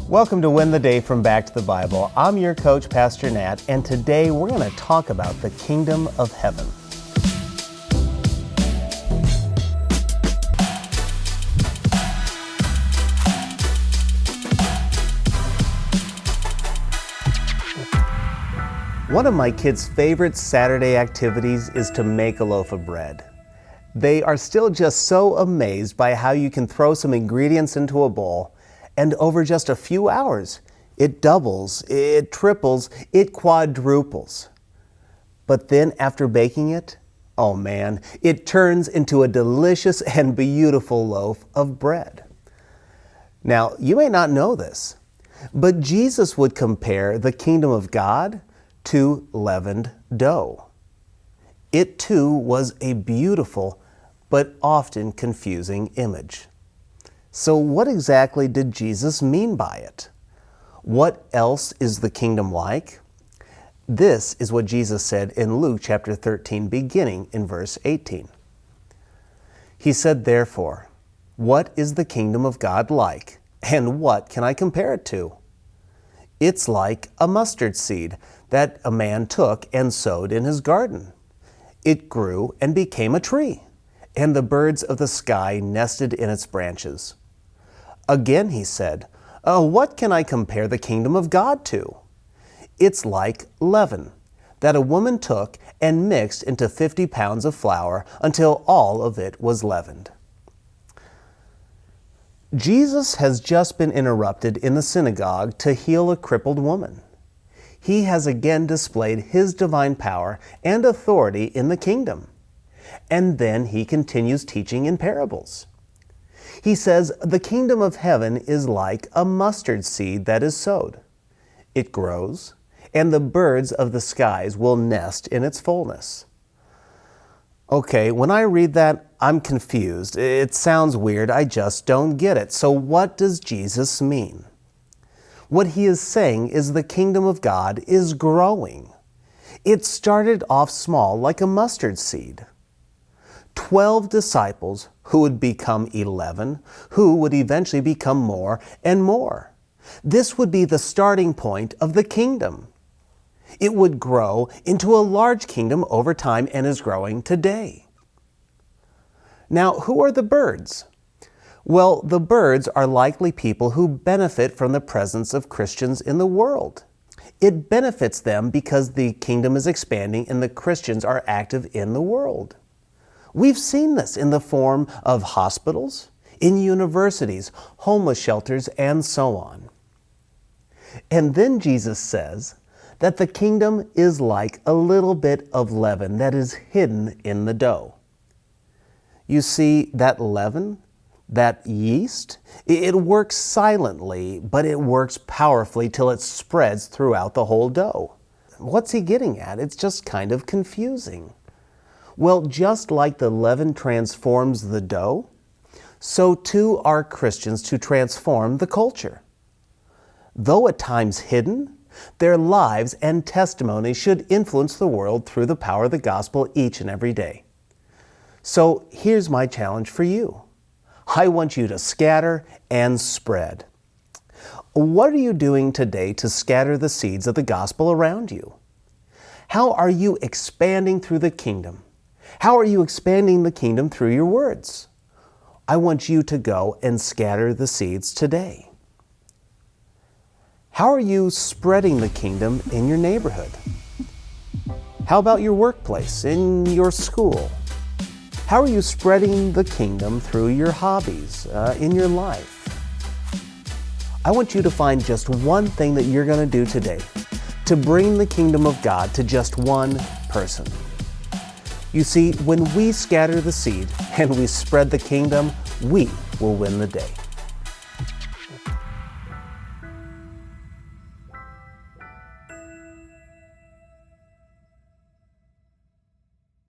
Welcome to Win the Day from Back to the Bible. I'm your coach, Pastor Nat, and today we're going to talk about the kingdom of heaven. One of my kids' favorite Saturday activities is to make a loaf of bread. They are still just so amazed by how you can throw some ingredients into a bowl, and over just a few hours, it doubles, it triples, it quadruples. But then after baking it, oh man, it turns into a delicious and beautiful loaf of bread. Now, you may not know this, but Jesus would compare the kingdom of God to leavened dough. It too was a beautiful but often confusing image. So what exactly did Jesus mean by it? What else is the kingdom like? This is what Jesus said in Luke chapter 13, beginning in verse 18. He said, "Therefore, what is the kingdom of God like, and what can I compare it to? It's like a mustard seed that a man took and sowed in his garden. It grew and became a tree, and the birds of the sky nested in its branches." Again he said, "What can I compare the kingdom of God to? It's like leaven that a woman took and mixed into 50 pounds of flour until all of it was leavened." Jesus has just been interrupted in the synagogue to heal a crippled woman. He has again displayed his divine power and authority in the kingdom. And then he continues teaching in parables. He says, the kingdom of heaven is like a mustard seed that is sowed. It grows, and the birds of the skies will nest in its fullness. Okay, when I read that, I'm confused. It sounds weird. I just don't get it. So what does Jesus mean? What he is saying is the kingdom of God is growing. It started off small like a mustard seed. 12 disciples who would become 11, who would eventually become more and more. This would be the starting point of the kingdom. It would grow into a large kingdom over time and is growing today. Now, who are the birds? Well, the birds are likely people who benefit from the presence of Christians in the world. It benefits them because the kingdom is expanding and the Christians are active in the world. We've seen this in the form of hospitals, in universities, homeless shelters, and so on. And then Jesus says that the kingdom is like a little bit of leaven that is hidden in the dough. You see, that leaven, that yeast, it works silently, but it works powerfully till it spreads throughout the whole dough. What's he getting at? It's just kind of confusing. Well, just like the leaven transforms the dough, so too are Christians to transform the culture. Though at times hidden, their lives and testimony should influence the world through the power of the gospel each and every day. So here's my challenge for you. I want you to scatter and spread. What are you doing today to scatter the seeds of the gospel around you? How are you expanding through the kingdom? How are you expanding the kingdom through your words? I want you to go and scatter the seeds today. How are you spreading the kingdom in your neighborhood? How about your workplace, in your school? How are you spreading the kingdom through your hobbies, in your life? I want you to find just one thing that you're going to do today to bring the kingdom of God to just one person. You see, when we scatter the seed and we spread the kingdom, we will win the day.